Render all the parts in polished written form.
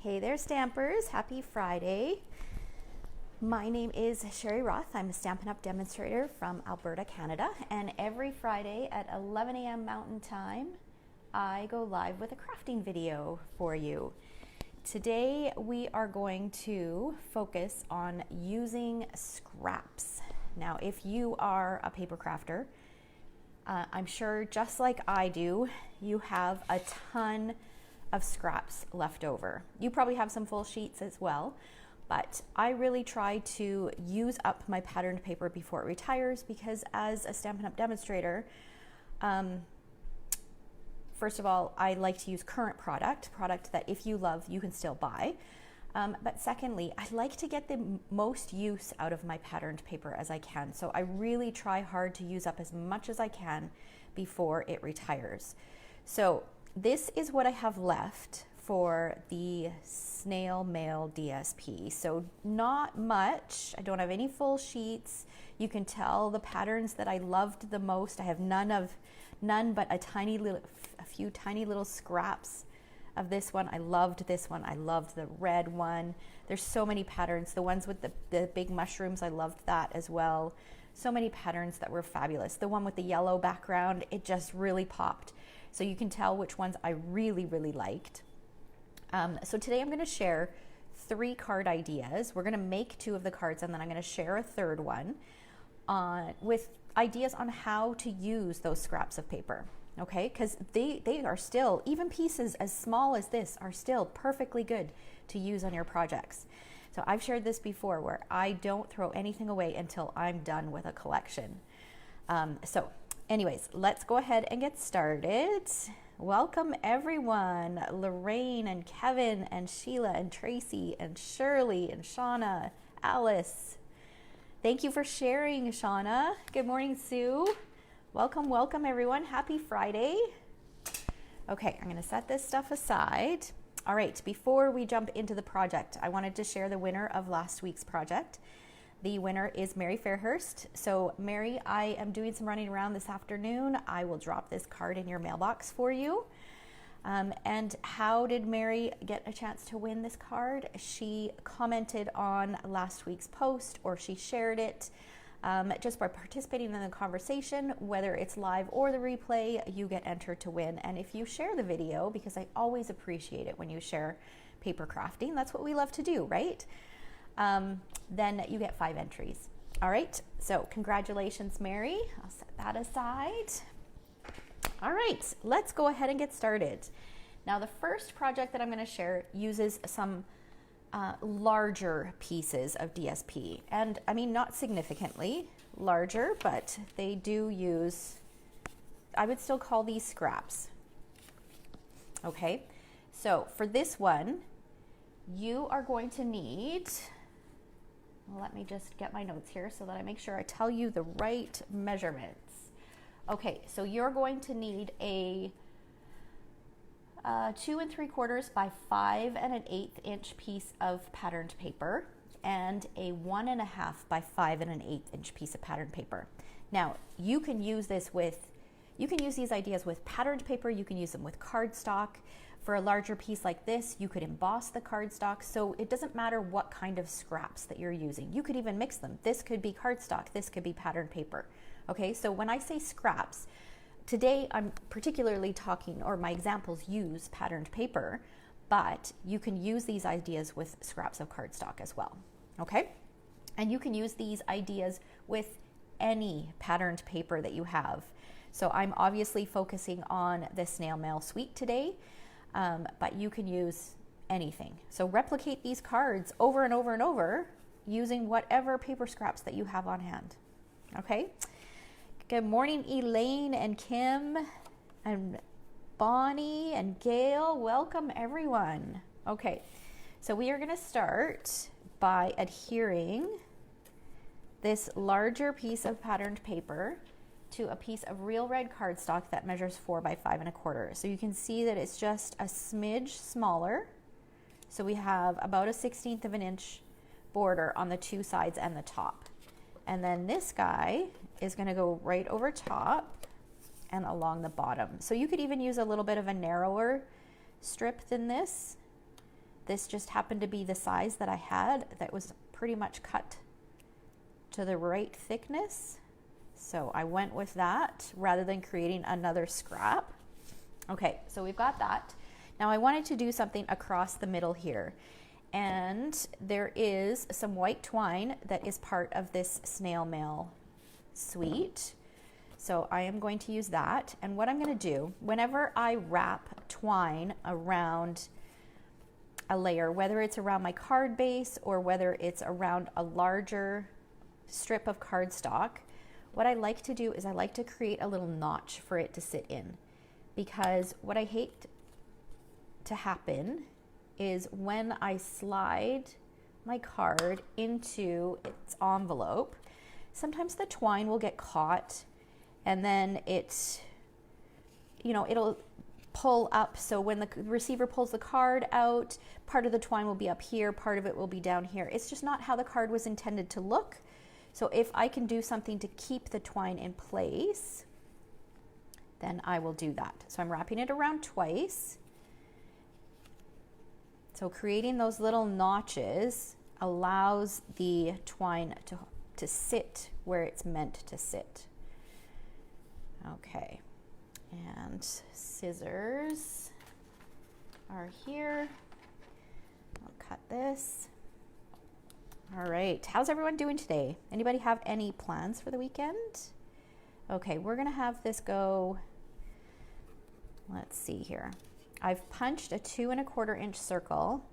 Hey there, Stampers. Happy Friday. My name is Sherry Roth. I'm a Stampin' Up! Demonstrator from Alberta, Canada. And every Friday at 11 a.m. Mountain Time, I go live with a crafting video for you. Today, we are going to focus on using scraps. Now, if you are a paper crafter, I'm sure just like I do, you have a ton of scraps left over. You probably have some full sheets as well, but I really try to use up my patterned paper before it retires because as a Stampin' Up! Demonstrator, first of all, I like to use current product that if you love, you can still buy. But secondly, I like to get the most use out of my patterned paper as I can. So I really try hard to use up as much as I can before it retires. So this is what I have left for the Snail Mail DSP. So not much. I don't have any full sheets. You can tell the patterns that I loved the most. I have none but a few tiny little scraps of this one. I loved this one. I loved the red one. There's so many patterns. The ones with the big mushrooms, I loved that as well. So many patterns that were fabulous. The one with the yellow background, it just really popped. So you can tell which ones I really, really liked. So today I'm going to share 3 card ideas. We're going to make 2 of the cards and then I'm going to share a third one with ideas on how to use those scraps of paper. Okay, because they are still, even pieces as small as this are still perfectly good to use on your projects. So I've shared this before where I don't throw anything away until I'm done with a collection. So anyways, let's go ahead and get started. Welcome everyone, Lorraine and Kevin and Sheila and Tracy and Shirley and Shauna, Alice. Thank you for sharing, Shauna. Good morning, Sue. Welcome, welcome everyone. Happy Friday. Okay, I'm gonna set this stuff aside. All right, before we jump into the project, I wanted to share the winner of last week's project. The winner is Mary Fairhurst. So Mary, I am doing some running around this afternoon. I will drop this card in your mailbox for you. And how did Mary get a chance to win this card? She commented on last week's post or she shared it. Just by participating in the conversation, whether it's live or the replay, you get entered to win. And if you share the video, because I always appreciate it when you share paper crafting, that's what we love to do, right? Then you get 5 entries. All right, so congratulations, Mary. I'll set that aside. All right, let's go ahead and get started. Now, the first project that I'm going to share uses some larger pieces of DSP, and I mean not significantly larger, but they do use, I would still call these scraps. Okay, so for this one you are going to need, let me just get my notes here so that I make sure I tell you the right measurements. Okay, so you're going to need a 2 3/4 by 5 1/8 inch piece of patterned paper and a 1 1/2 by 5 1/8 inch piece of patterned paper. Now you can use these ideas with patterned paper, you can use them with cardstock. For a larger piece like this, you could emboss the cardstock, so it doesn't matter what kind of scraps that you're using. You could even mix them. This could be cardstock, this could be patterned paper. Okay, so when I say scraps, today I'm particularly talking, or my examples use patterned paper, but you can use these ideas with scraps of cardstock as well, okay? And you can use these ideas with any patterned paper that you have. So I'm obviously focusing on the snail mail suite today, but you can use anything. So replicate these cards over and over and over using whatever paper scraps that you have on hand, okay? Good morning, Elaine and Kim and Bonnie and Gail. Welcome, everyone. Okay, so we are going to start by adhering this larger piece of patterned paper to a piece of real red cardstock that measures 4 by 5 1/4. So you can see that it's just a smidge smaller. So we have about a 1/16 of an inch border on the 2 sides and the top. And then this guy is going to go right over top and along the bottom. So you could even use a little bit of a narrower strip than this This just happened to be the size that I had that was pretty much cut to the right thickness. So I went with that rather than creating another scrap. Okay, so we've got that. Now I wanted to do something across the middle here. And there is some white twine that is part of this snail mail suite. So I am going to use that. And what I'm going to do, whenever I wrap twine around a layer, whether it's around my card base or whether it's around a larger strip of cardstock, what I like to do is I like to create a little notch for it to sit in. Because what I hate to happen is when I slide my card into its envelope, sometimes the twine will get caught and then it's, you know, it'll pull up. So when the receiver pulls the card out, part of the twine will be up here, part of it will be down here. It's just not how the card was intended to look. So if I can do something to keep the twine in place, then I will do that. So I'm wrapping it around twice. So creating those little notches allows the twine to sit where it's meant to sit. Okay, and scissors are here. I'll cut this. All right, how's everyone doing today? Anybody have any plans for the weekend? Okay, we're gonna have this go, let's see here. I've punched a 2 1/4 inch circle,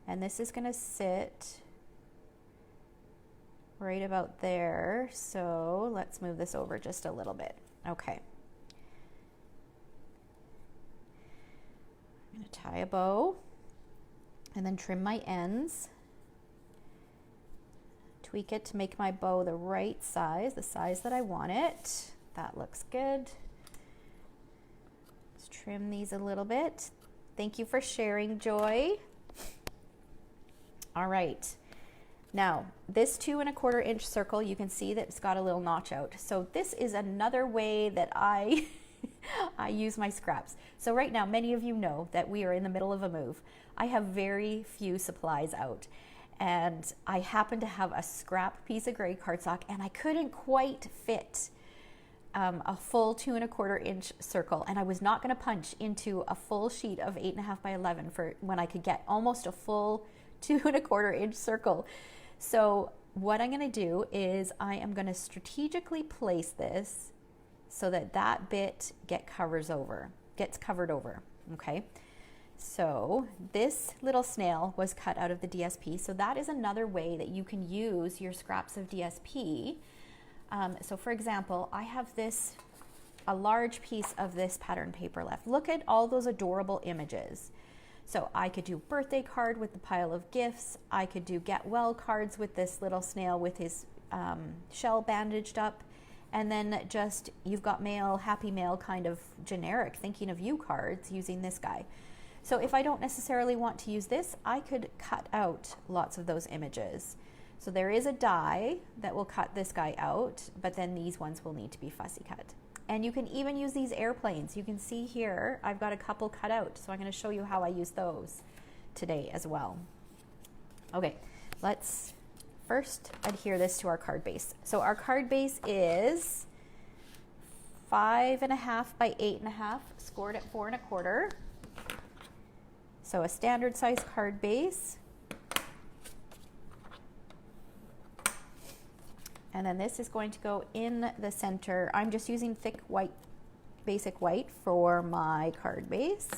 and this is gonna sit right about there. So let's move this over just a little bit. Okay. I'm gonna tie a bow and then trim my ends. Tweak it to make my bow the right size, the size that I want it. That looks good. Let's trim these a little bit. Thank you for sharing, Joy. All right. Now, this 2 1/4 inch circle, you can see that it's got a little notch out. So this is another way that I use my scraps. So right now, many of you know that we are in the middle of a move. I have very few supplies out. And I happen to have a scrap piece of gray cardstock, and I couldn't quite fit a full 2 1/4 inch circle, and I was not going to punch into a full sheet of 8.5 by 11 for when I could get almost a full 2 1/4 inch circle. So what I'm going to do is I am going to strategically place this so that that bit gets covered over. Okay. So this little snail was cut out of the DSP. So that is another way that you can use your scraps of DSP. So for example, I have a large piece of this pattern paper left. Look at all those adorable images. So I could do birthday card with the pile of gifts. I could do get well cards with this little snail with his shell bandaged up. And then just, you've got mail, happy mail kind of generic thinking of you cards using this guy. So if I don't necessarily want to use this, I could cut out lots of those images. So there is a die that will cut this guy out, but then these ones will need to be fussy cut. And you can even use these airplanes. You can see here, I've got a couple cut out. So I'm going to show you how I use those today as well. Okay, let's first adhere this to our card base. So our card base is 5.5 by 8.5, scored at 4 1/4. So a standard size card base. And then this is going to go in the center. I'm just using thick white, basic white for my card base.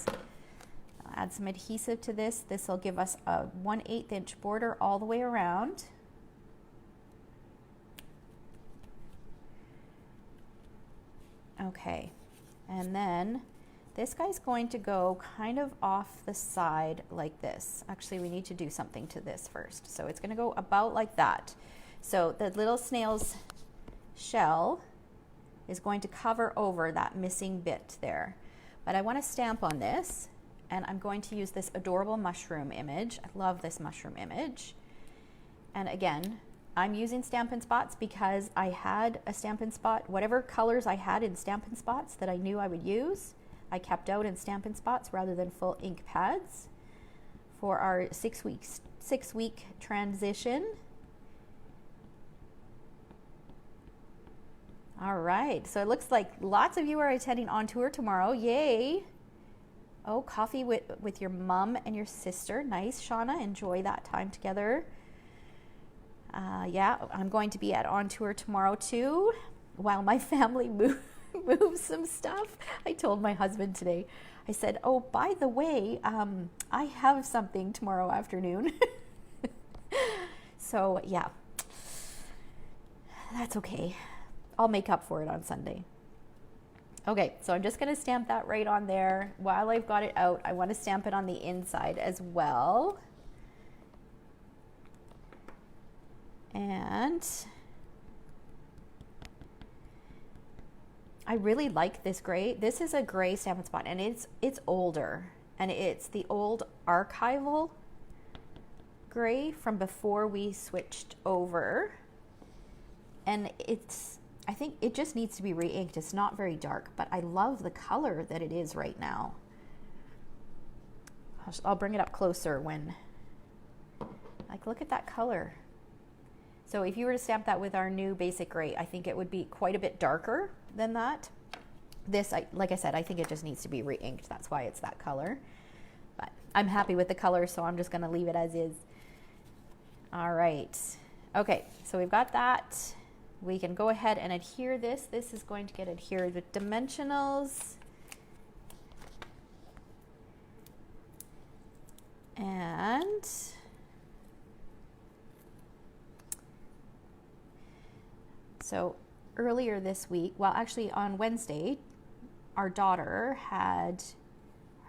I'll add some adhesive to this. This will give us a 1/8 inch border all the way around. Okay, and then this guy's going to go kind of off the side like this. Actually, we need to do something to this first. So it's going to go about like that. So the little snail's shell is going to cover over that missing bit there. But I want to stamp on this, and I'm going to use this adorable mushroom image. I love this mushroom image. And again, I'm using Stampin' Spots because I had a Stampin' Spot, whatever colors I had in Stampin' Spots that I knew I would use, I kept out in Stampin' Spots rather than full ink pads for our 6-week transition. All right, so it looks like lots of you are attending On Tour tomorrow. Yay. Oh, coffee with your mom and your sister. Nice, Shauna. Enjoy that time together. Yeah, I'm going to be at On Tour tomorrow too, while my family moves some stuff. I told my husband today, I said, oh, by the way, I have something tomorrow afternoon. So yeah, that's okay. I'll make up for it on Sunday. Okay, so I'm just going to stamp that right on there. While I've got it out, I want to stamp it on the inside as well. And I really like this gray. This is a gray Stamp & Spot, and it's older, and it's the old archival gray from before we switched over. And I think it just needs to be re-inked. It's not very dark, but I love the color that it is right now. I'll bring it up closer when, like, look at that color. So if you were to stamp that with our new basic gray, I think it would be quite a bit darker than that. This, like I said, I think it just needs to be re-inked. That's why it's that color. But I'm happy with the color, so I'm just going to leave it as is. All right. Okay, so we've got that. We can go ahead and adhere this. This is going to get adhered with dimensionals. And so earlier this week, well, actually on Wednesday, our daughter had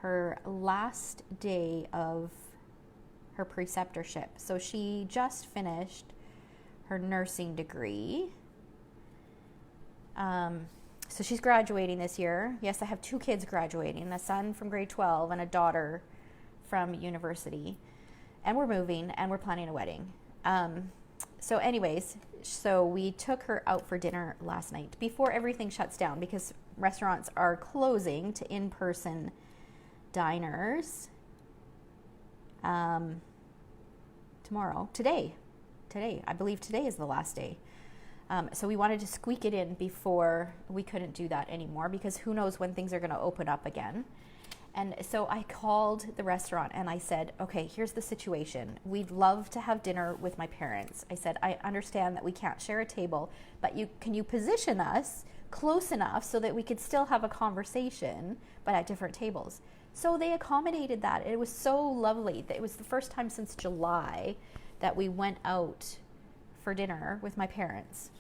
her last day of her preceptorship. So she just finished her nursing degree. So she's graduating this year. Yes, I have 2 kids graduating, a son from grade 12 and a daughter from university. And we're moving and we're planning a wedding. So anyways, so we took her out for dinner last night before everything shuts down, because restaurants are closing to in-person diners today, I believe today is the last day. So we wanted to squeak it in before we couldn't do that anymore, because who knows when things are going to open up again. And so I called the restaurant and I said, okay, here's the situation. We'd love to have dinner with my parents. I said, I understand that we can't share a table, but can you position us close enough so that we could still have a conversation, but at different tables? So they accommodated that. It was so lovely. It was the first time since July that we went out for dinner with my parents.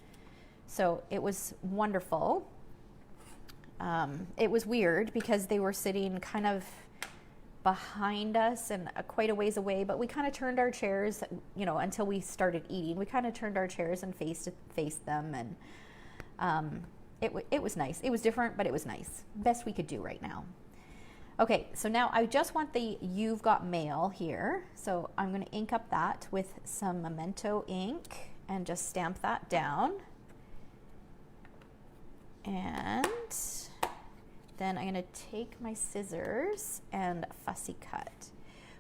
So it was wonderful. It was weird because they were sitting kind of behind us and quite a ways away, but we kind of turned our chairs, until we started eating. We kind of turned our chairs and faced them, and it was nice. It was different, but it was nice. Best we could do right now. Okay, so now I just want the You've Got Mail here. So I'm going to ink up that with some Memento ink and just stamp that down. And then I'm going to take my scissors and fussy cut.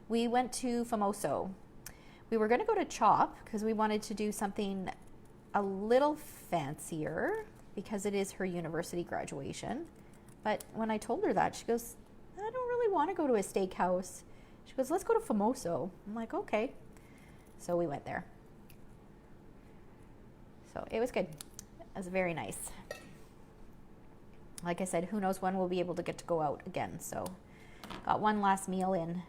We went to Famoso. We were going to go to Chop because we wanted to do something a little fancier because it is her university graduation. But when I told her that, she goes, I don't really want to go to a steakhouse. She goes, let's go to Famoso. I'm like, okay. So we went there. So it was good. It was very nice. Like I said, who knows when we'll be able to get to go out again. So got one last meal in.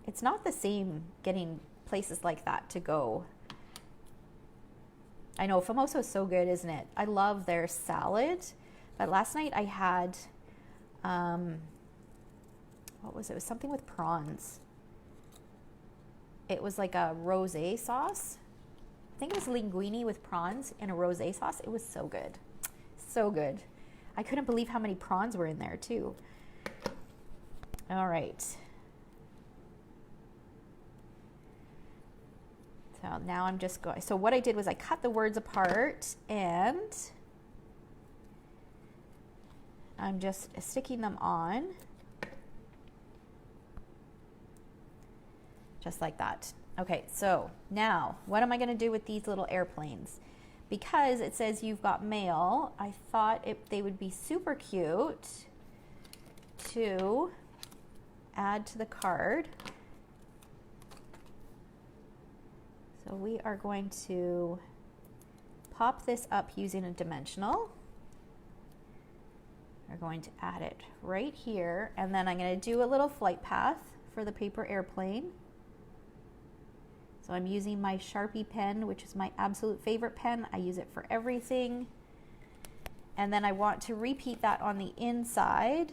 It's not the same getting places like that to go. I know Famoso is so good, isn't it? I love their salad. But last night I had, what was it? It was something with prawns. It was like a rosé sauce. I think it was linguine with prawns and a rosé sauce. It was so good. So good. I couldn't believe how many prawns were in there too. All right. So now I'm just going, so what I did was I cut the words apart and I'm just sticking them on. just like that. Okay, so now what am I going to do with these little airplanes? Because it says you've got mail, I thought they would be super cute to add to the card. So we are going to pop this up using a dimensional. We're going to add it right here, and then I'm going to do a little flight path for the paper airplane. So I'm using my Sharpie pen, which is my absolute favorite pen. I use it for everything. And then I want to repeat that on the inside.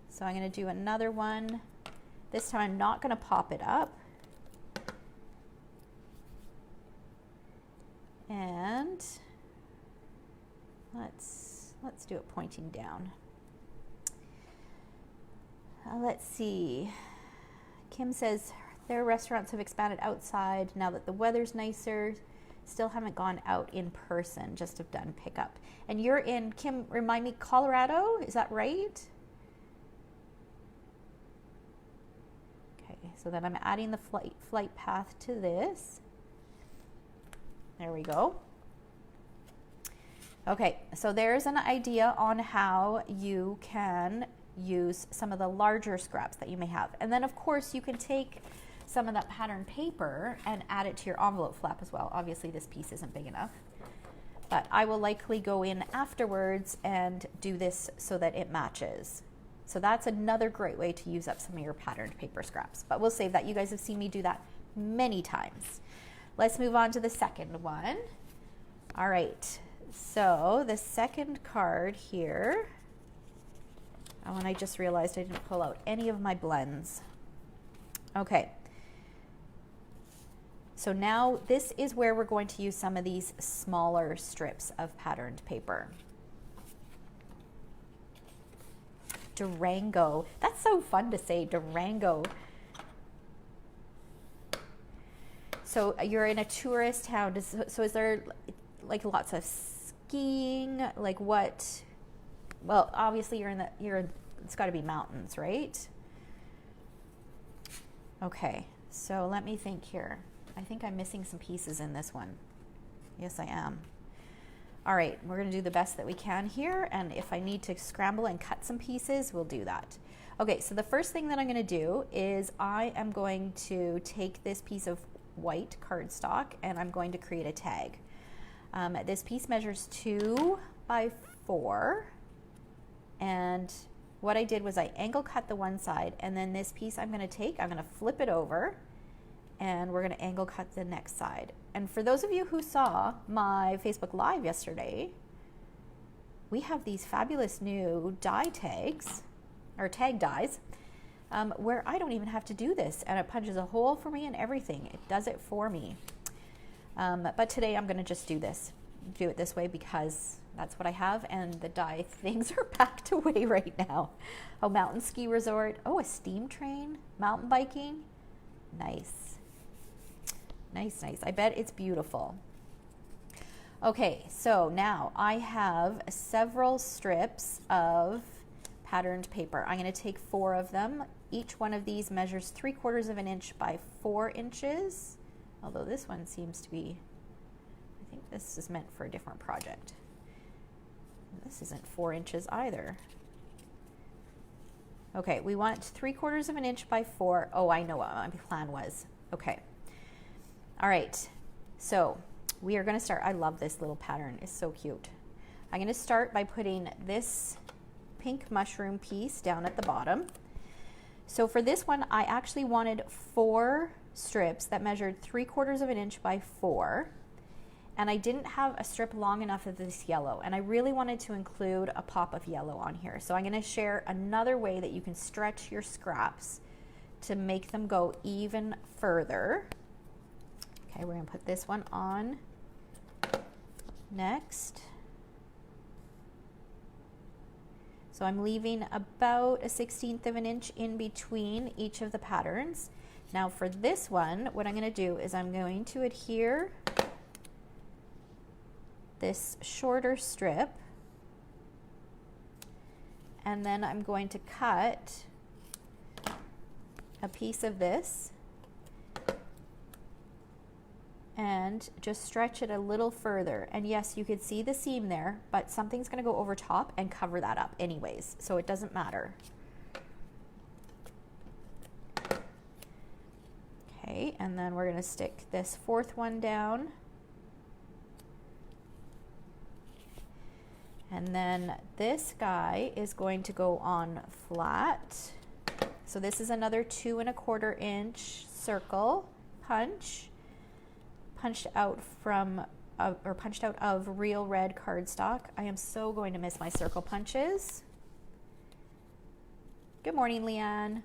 So I'm going to do another one. This time I'm not going to pop it up. And let's do it pointing down. Let's see. Kim says their restaurants have expanded outside now that the weather's nicer. Still haven't gone out in person, just have done pickup. And you're in, Kim, remind me, Colorado? Is that right? Okay, so then I'm adding the flight path to this. There we go. Okay, so there's an idea on how you can use some of the larger scraps that you may have. And then of course you can take some of that pattern paper and add it to your envelope flap as well. Obviously this piece isn't big enough, but I will likely go in afterwards and do this so that it matches. So that's another great way to use up some of your patterned paper scraps, but we'll save that. You guys have seen me do that many times. Let's move on to the second one. All right, so the second card here, oh, and I just realized I didn't pull out any of my blends. Okay, so now this is where we're going to use some of these smaller strips of patterned paper. Durango, that's so fun to say, Durango. So you're in a tourist town, so is there like lots of skiing, like what? Well, obviously it's got to be mountains, right? Okay, so let me think here. I think I'm missing some pieces in this one. Yes, I am. All right, we're going to do the best that we can here, and if I need to scramble and cut some pieces, we'll do that. Okay, so the first thing that I'm going to do is I am going to take this piece of white cardstock and I'm going to create a tag. This piece measures 2 by 4, and what I did was I angle cut the one side, and then this piece I'm going to flip it over, and we're going to angle cut the next side. And for those of you who saw my Facebook Live yesterday, we have these fabulous new die tags, or tag dies, where I don't even have to do this, and it punches a hole for me and everything. It does it for me. But today I'm going to just do it this way because that's what I have, and the die things are packed away right now. Oh, mountain ski resort. Oh, a steam train. Mountain biking. Nice. Nice, nice. I bet it's beautiful. Okay, so now I have several strips of patterned paper. I'm going to take 4 of them. Each one of these measures 3/4 of an inch by 4 inches. Although this one seems to be, I think this is meant for a different project. This isn't 4 inches either. Okay, we want 3/4 of an inch by 4. Oh, I know what my plan was. Okay. All right, so we are going to start. I love this little pattern. It's so cute. I'm going to start by putting this pink mushroom piece down at the bottom. So for this one, I actually wanted 4 strips that measured 3/4 of an inch by 4. And I didn't have a strip long enough of this yellow, and I really wanted to include a pop of yellow on here. So I'm going to share another way that you can stretch your scraps to make them go even further. Okay, we're going to put this one on next. So I'm leaving about a 1/16 of an inch in between each of the patterns. Now for this one, what I'm going to do is I'm going to adhere this shorter strip, and then I'm going to cut a piece of this and just stretch it a little further. And yes, you could see the seam there, but something's going to go over top and cover that up anyways, so it doesn't matter. Okay, and then we're going to stick this fourth one down. And then this guy is going to go on flat. So this is another 2 1/4 inch circle punch, punched out of real red cardstock. I am so going to miss my circle punches. Good morning, Leanne.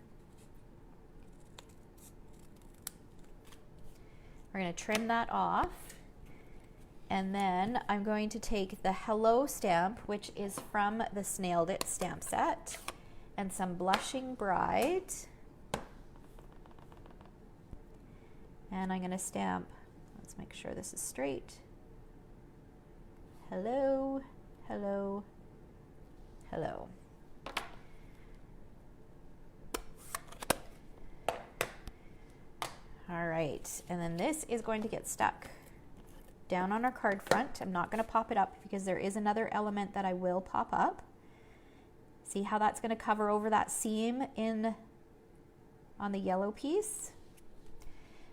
We're going to trim that off. And then I'm going to take the Hello stamp, which is from the Snailed It stamp set, and some Blushing Bride. And I'm going to stamp, let's make sure this is straight. Hello, hello, hello. All right, and then this is going to get stuck down on our card front. I'm not going to pop it up because there is another element that I will pop up. See how that's going to cover over that seam on the yellow piece.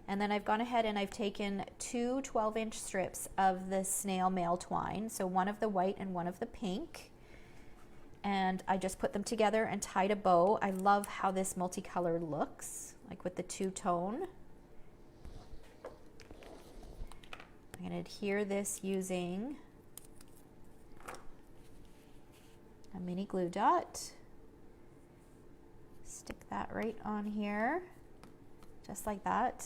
And then I've gone ahead and I've taken 2 12-inch strips of the snail mail twine, so one of the white and one of the pink, and I just put them together and tied a bow. I love how this multicolored looks, like with the two-tone. I'm going to adhere this using a mini glue dot. Stick that right on here, just like that.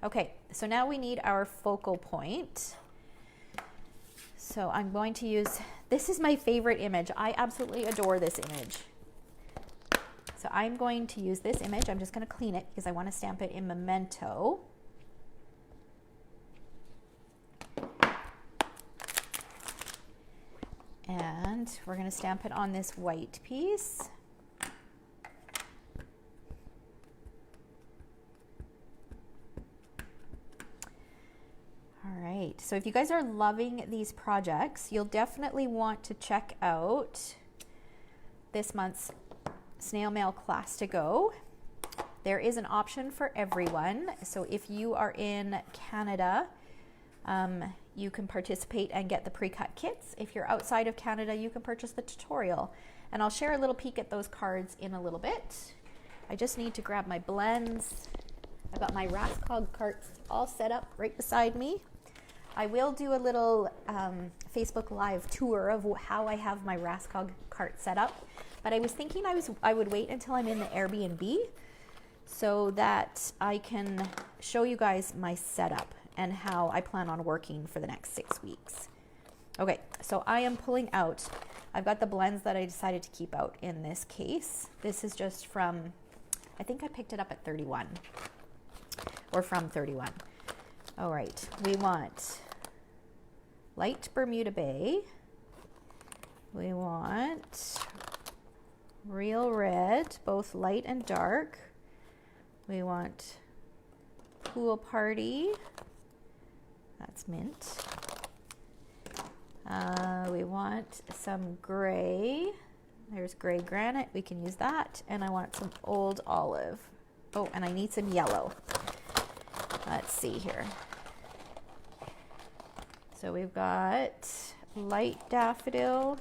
Okay, so now we need our focal point. So I'm going to use, this is my favorite image. I absolutely adore this image. So I'm going to use this image. I'm just going to clean it because I want to stamp it in Memento. And we're going to stamp it on this white piece. All right, so if you guys are loving these projects, you'll definitely want to check out this month's Snail Mail Class to Go. There is an option for everyone. So if you are in Canada, you can participate and get the pre-cut kits. If you're outside of Canada, you can purchase the tutorial. And I'll share a little peek at those cards in a little bit. I just need to grab my blends. I've got my Raskog carts all set up right beside me. I will do a little Facebook Live tour of how I have my Raskog cart set up. But I was thinking I would wait until I'm in the Airbnb so that I can show you guys my setup and how I plan on working for the next 6 weeks. Okay, so I am pulling out, I've got the blends that I decided to keep out in this case. This is just from, I think I picked it up at 31, or from 31. All right, we want light Bermuda Bay. We want real red, both light and dark. We want Pool Party. That's mint. We want some gray. There's gray granite. We can use that. And I want some old olive. Oh, and I need some yellow. Let's see here. So we've got light daffodil,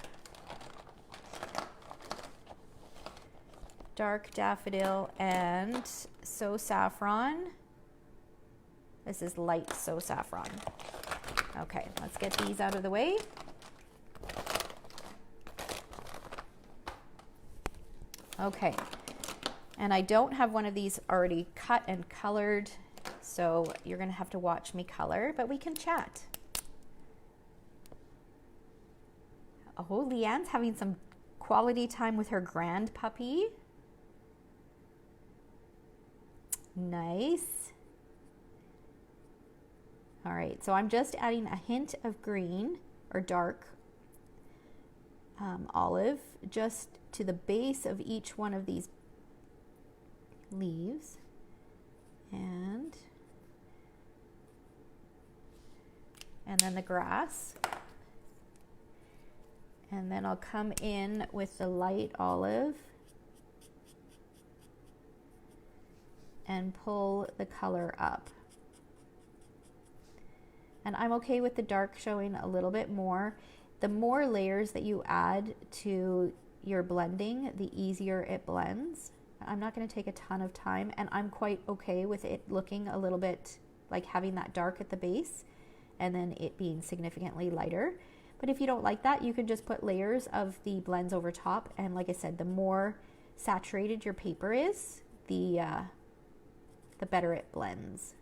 dark daffodil, and So Saffron. This is light So Saffron. Okay, let's get these out of the way. Okay, and I don't have one of these already cut and colored, so you're gonna have to watch me color, but we can chat. Oh, Leanne's having some quality time with her grand puppy. Nice. All right, so I'm just adding a hint of green or dark olive just to the base of each one of these leaves. And and then the grass. And then I'll come in with the light olive and pull the color up. And I'm okay with the dark showing a little bit more. The more layers that you add to your blending, the easier it blends. I'm not going to take a ton of time, and I'm quite okay with it looking a little bit like having that dark at the base and then it being significantly lighter. But if you don't like that, you can just put layers of the blends over top, and like I said, the more saturated your paper is, the better it blends.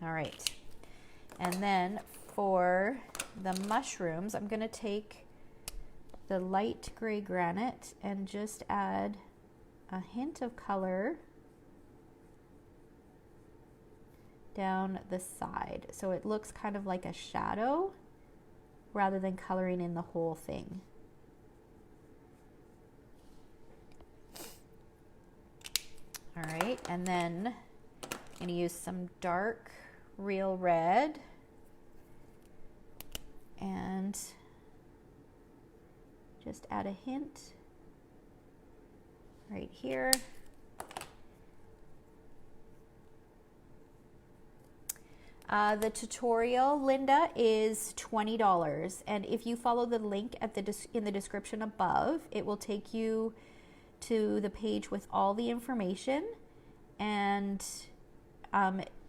All right, and then for the mushrooms, I'm going to take the light gray granite and just add a hint of color down the side, so it looks kind of like a shadow rather than coloring in the whole thing. All right, and then I'm going to use some dark real red and just add a hint right here. The tutorial, Linda, is $20, and if you follow the link at in the description above, it will take you to the page with all the information, and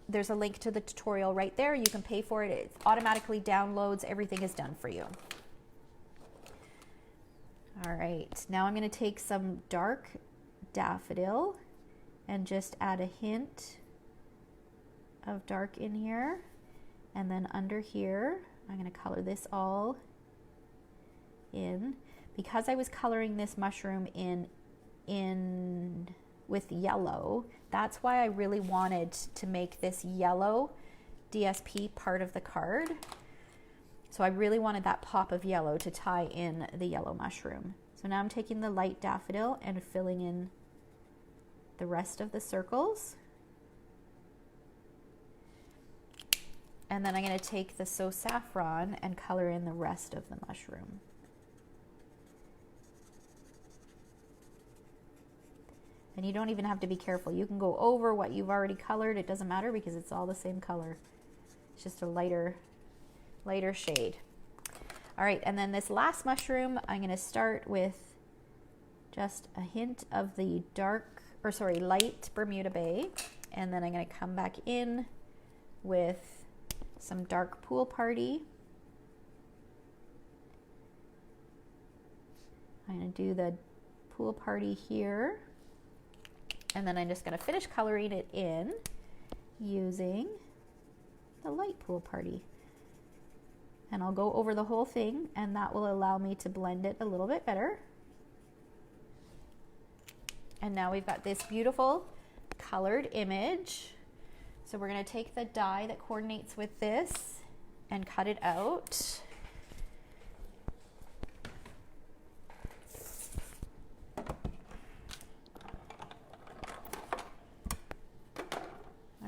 there's a link to the tutorial right there. You can pay for it. It automatically downloads. Everything is done for you. All right, now I'm going to take some dark daffodil and just add a hint of dark in here, and then under here I'm going to color this all in. Because I was coloring this mushroom in with yellow, that's why I really wanted to make this yellow DSP part of the card. So I really wanted that pop of yellow to tie in the yellow mushroom. So now I'm taking the light daffodil and filling in the rest of the circles. And then I'm going to take the So Saffron and color in the rest of the mushroom. And you don't even have to be careful. You can go over what you've already colored. It doesn't matter because it's all the same color. It's just a lighter shade. All right, and then this last mushroom, I'm going to start with just a hint of the light Bermuda Bay, and then I'm going to come back in with some dark Pool Party. I'm going to do the Pool Party here, and then I'm just going to finish coloring it in using the light Pool Party. And I'll go over the whole thing, and that will allow me to blend it a little bit better. And now we've got this beautiful colored image. So we're going to take the die that coordinates with this and cut it out.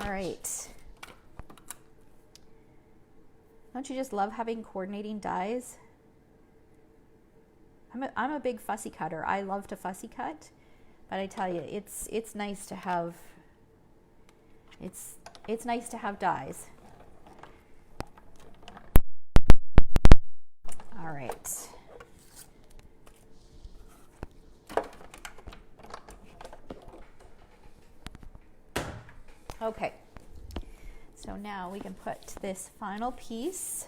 All right. Don't you just love having coordinating dies? I'm a big fussy cutter. I love to fussy cut, but I tell you, it's nice to have it's nice to have dies. All right. Okay. So now we can put this final piece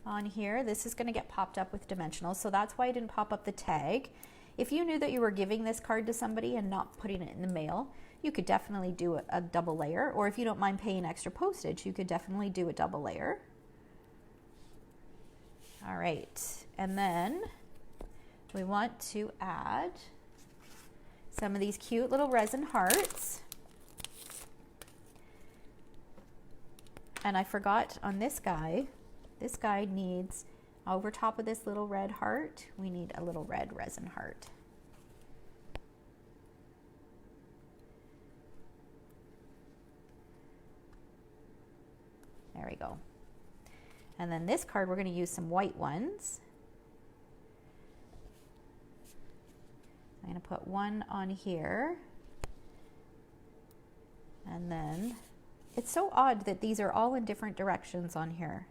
on here. This is going to get popped up with dimensionals, so that's why I didn't pop up the tag. If you knew that you were giving this card to somebody and not putting it in the mail, you could definitely do a double layer, or if you don't mind paying extra postage, you could definitely do a double layer. All right, and then we want to add some of these cute little resin hearts. And I forgot on this guy needs, over top of this little red heart, we need a little red resin heart. we go. And then this card, we're going to use some white ones. I'm going to put one on here. And then it's so odd that these are all in different directions on here.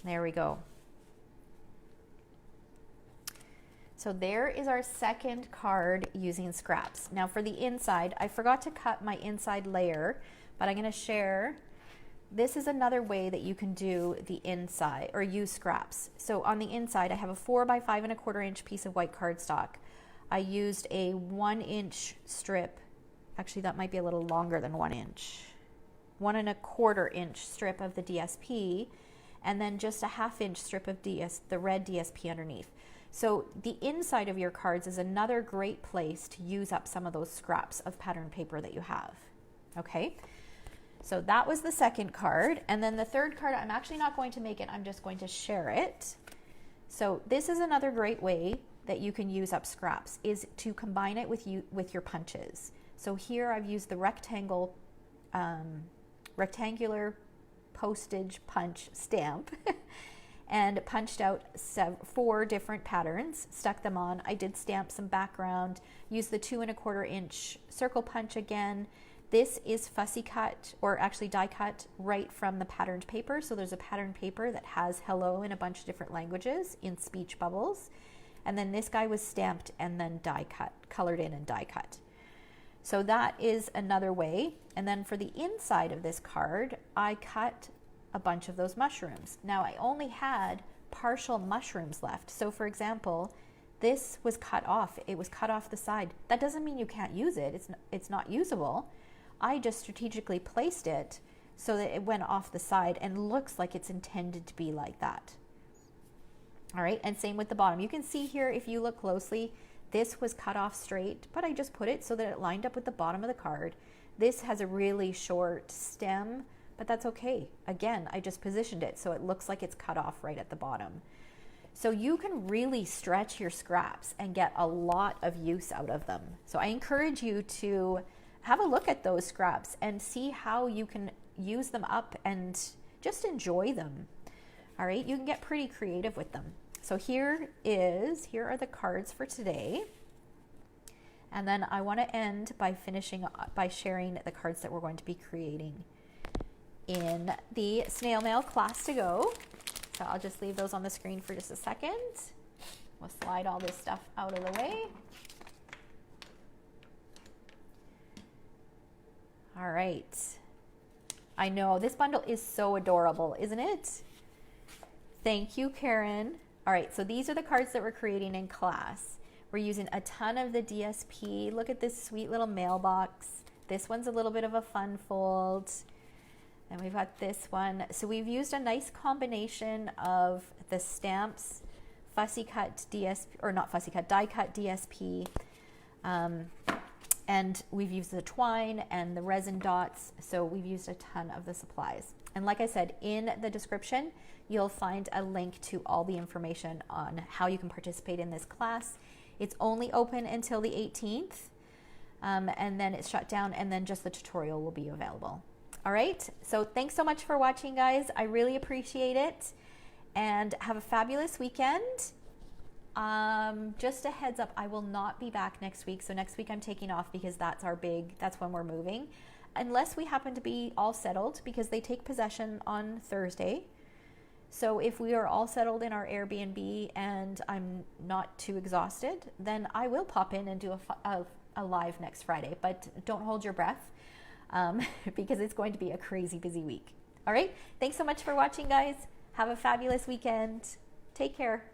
There we go. So there is our second card using scraps. Now for the inside, I forgot to cut my inside layer, but I'm going to share. This is another way that you can do the inside or use scraps. So on the inside, I have a 4 by 5¼ inch piece of white cardstock. I used a 1 inch strip. Actually, that might be a little longer than 1 inch. 1¼ inch strip of the DSP, and then just a 1/2 inch strip of the red DSP underneath. So the inside of your cards is another great place to use up some of those scraps of pattern paper that you have. Okay, so that was the second card. And then the third card, I'm actually not going to make it, I'm just going to share it. So this is another great way that you can use up scraps, is to combine it with your punches. So here I've used the rectangular postage punch stamp and punched out 4 different patterns, stuck them on. I did stamp some background, used the 2¼ inch circle punch again. This is fussy cut, or actually die cut, right from the patterned paper. So there's a patterned paper that has hello in a bunch of different languages in speech bubbles. And then this guy was stamped and then die cut, colored in and die cut. So that is another way. And then for the inside of this card, I cut a bunch of those mushrooms. Now I only had partial mushrooms left. So for example, this was cut off. It was cut off the side. That doesn't mean you can't use it. It's not usable. I just strategically placed it so that it went off the side and looks like it's intended to be like that. All right, and same with the bottom. You can see here, if you look closely, this was cut off straight, but I just put it so that it lined up with the bottom of the card. This has a really short stem, but that's okay. Again, I just positioned it so it looks like it's cut off right at the bottom. So you can really stretch your scraps and get a lot of use out of them. So I encourage you to have a look at those scraps and see how you can use them up and just enjoy them. All right, you can get pretty creative with them. So here are the cards for today. And then I want to end by sharing the cards that we're going to be creating in the snail mail class to go. So I'll just leave those on the screen for just a second. We'll slide all this stuff out of the way. All right. I know this bundle is so adorable, isn't it? Thank you, Karen. All right, so these are the cards that we're creating in class. We're using a ton of the DSP. Look at this sweet little mailbox. This one's a little bit of a fun fold. And we've got this one. So we've used a nice combination of the stamps, fussy cut DSP, or not fussy cut, die cut DSP. And we've used the twine and the resin dots. So we've used a ton of the supplies. And like I said, in the description, you'll find a link to all the information on how you can participate in this class. It's only open until the 18th, and then it's shut down, and then just the tutorial will be available. All right, so thanks so much for watching, guys. I really appreciate it, and have a fabulous weekend. Just a heads up, I will not be back next week. So next week I'm taking off because that's when we're moving. Unless we happen to be all settled, because they take possession on Thursday. So if we are all settled in our Airbnb and I'm not too exhausted, then I will pop in and do a live next Friday. But don't hold your breath because it's going to be a crazy busy week. All right. Thanks so much for watching, guys. Have a fabulous weekend. Take care.